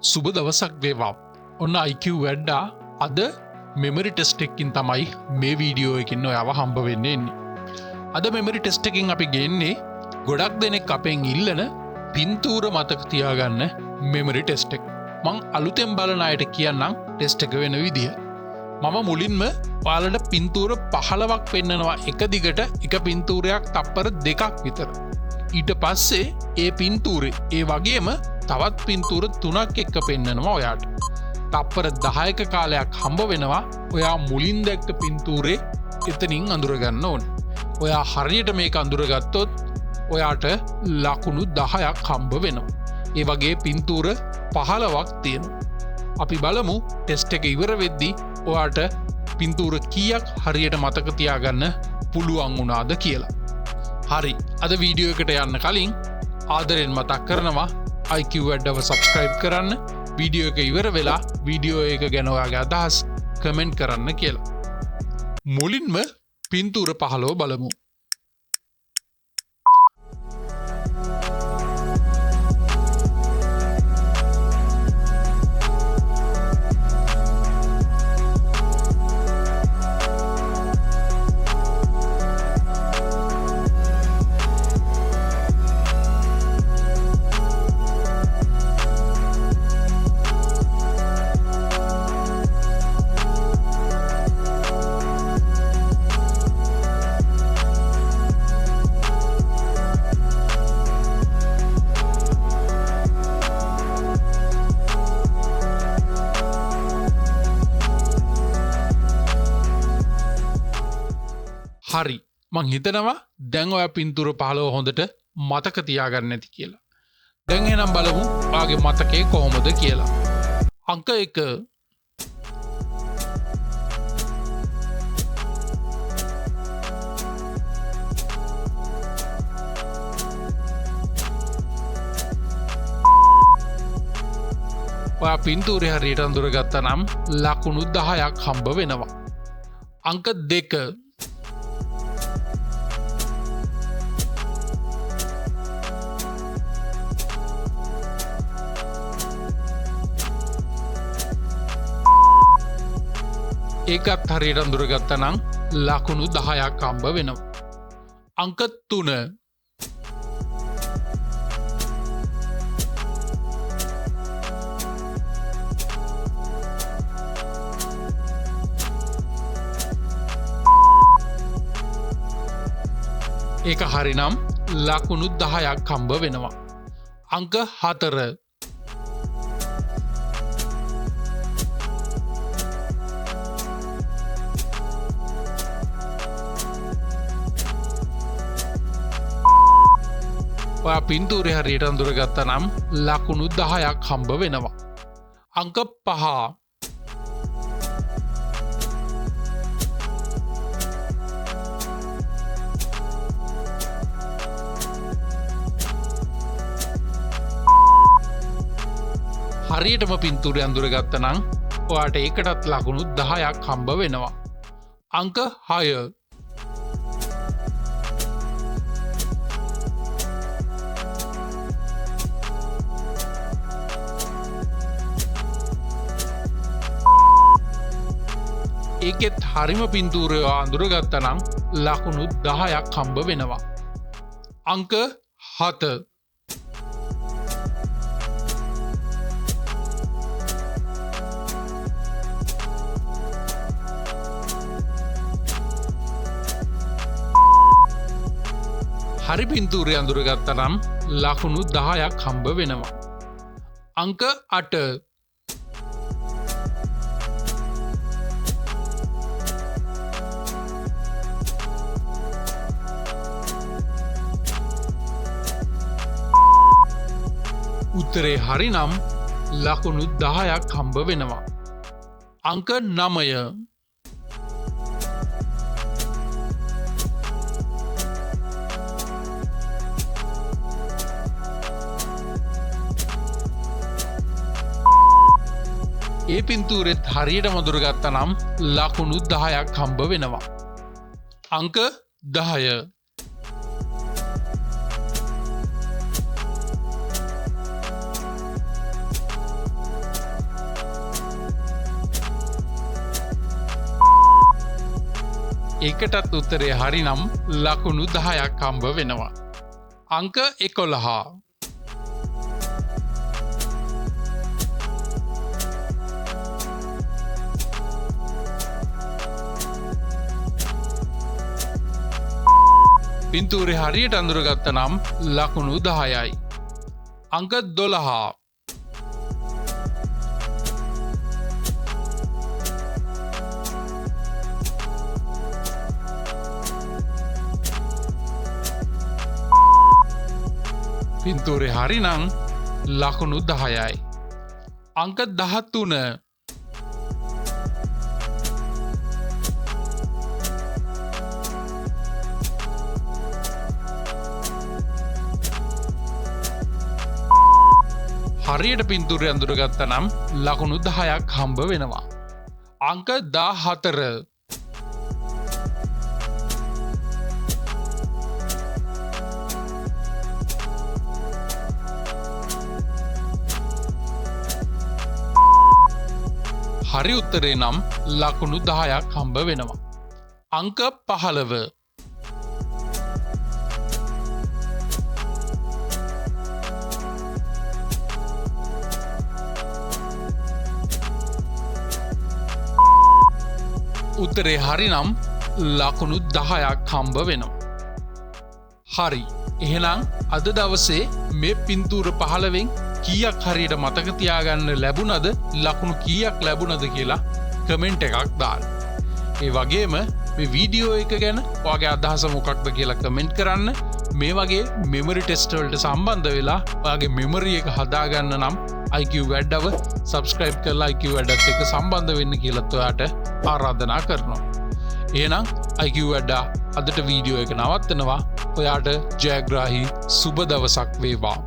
සුබ දවසක් වේවා. ඔන්න IQ වැඩ්ඩා අද මෙමරි ටෙස්ට් එකකින් තමයි මේ වීඩියෝ එකකින් ඔයාව හම්බ වෙන්න එන්නේ. අද මෙමරි ටෙස්ට් එකකින් අපි ගේන්නේ ගොඩක් දෙනෙක් අපෙන් ඉල්ලන පින්තූර මතක තියාගන්න මෙමරි ටෙස්ට් එක. මං අලුතෙන් බලන අයට කියන්නම් ටෙස්ට් එක වෙන විදිහ. මම මුලින්ම ඔයාලට පින්තූර 15ක් පෙන්නනවා එක දිගට එක පින්තූරයක් තප්පර 2ක් විතර. ඊට පස්සේ ඒ පින්තූරේ ඒ වගේම තවත් පින්තූර 3ක් එක්ක පෙන්නනවා ඔයාට. තප්පර 10ක කාලයක් හම්බ වෙනවා ඔයා මුලින් දැක්ක පින්තූරේ එතනින් අඳුරගන්න ඕන. ඔයා හරියට මේක අඳුරගත්තොත් ඔයාට ලකුණු 10ක් හම්බ වෙනවා. ඒ වගේ පින්තූර 15ක් තියෙනවා. අපි බලමු ටෙස්ට් එක ඉවර වෙද්දී ඔයාට පින්තූර කීයක් හරියට මතක තියාගන්න පුළුවන් වුණාද කියලා. හරි, අද වීඩියෝ එකට යන්න කලින් ආදරෙන් මතක් කරනවා IQ වැඩව සබස්ක්‍රයිබ් කරන්න, වීඩියෝ එක ඉවර වෙලා වීඩියෝ එක ගැන ඔයාගේ අදහස් කමෙන්ට් කරන්න කියලා. මුලින්ම පින්තූර 15 බලමු. හරි, මං හිතනවා දැන් ඔයා පින්තූර 15 හොඳට මතක තියාගන්න ඇති කියලා. දැන් එහෙනම් බලමු ඔයාගේ මතකේ කොහොමද කියලා. අංක 1. ඔයා පින්තූරේ හරියට අඳුරගත්තා නම් ලකුණු 10ක් හම්බ වෙනවා. අංක 2. ඒකත් හරියට අඳුරගත්තා නම් ලකුණු 10ක් හම්බ වෙනවා. අංක 3. ඒක හරිනම් ලකුණු 10ක් හම්බ වෙනවා. අංක 4. ඔයා පින්තූරේ හරියට අඳුරගත්තා නම් ලකුණු 10ක් හම්බ වෙනවා. අංක 5. හරියටම පින්තූරේ අඳුරගත්තා නම් ඔයාට ඒකටත් ලකුණු 10ක් හම්බ වෙනවා. අංක 6. ඒකෙත් හරිම පින්තූරය අඳුරගත්තා නම් ලකුණු 10ක් හම්බ වෙනවා. අංක 7. හරි පින්තූරය අඳුරගත්තා නම් ලකුණු 10ක් හම්බ වෙනවා. අංක 8. උත්තරේ හරි නම් ලකුණු 10ක් හම්බ වෙනවා. අංක 9. ඒ පින්තූරෙත් හරියට අඳුරගත්තා නම් ලකුණු 10ක් හම්බ වෙනවා. අංක 10. ඒකටත් උත්තරේ හරි නම් ලකුණු 10ක් හම්බ වෙනවා. අංක 11. පින්තූරේ හරියට අඳුරගත්ත නම් ලකුණු 10යි. අංක 12. පින්තූරේ හරි නම් ලකුණු 10යි. අංක 13. හරියට පින්තූරය අඳුරගත්ත නම් ලකුණු 10ක් හම්බ වෙනවා. අංක 14. හරි උත්තරේ නම් ලකුණු 10ක් හම්බ වෙනවා. අංක 15. උත්තරේ හරි නම් ලකුණු 10ක් හම්බ වෙනවා. හරි. එහෙනම් අද දවසේ මේ පින්තූර 15න් කීයක් හරියට මතක තියාගන්න ලැබුණද, ලකුණු කීයක් ලැබුණද කියලා කමෙන්ට් එකක් දාන්න. ඒ වගේම මේ වීඩියෝ එක ගැන ඔයාගේ අදහස මොකක්ද කියලා කමෙන්ට් කරන්න. මේ වගේ මෙමරි ටෙස්ට් වලට සම්බන්ධ වෙලා ඔයාගේ මෙමරි එක හදාගන්න නම් IQ වැඩව සබස්ක්‍රයිබ් කරලා IQ වැඩත් එක්ක සම්බන්ධ වෙන්න කියලා ඔයාට ආරාධනා කරනවා. එහෙනම් IQ වැඩ අදට වීඩියෝ එක නවත්තනවා. ඔයාට ජයග්‍රාහී සුබ දවසක් වේවා.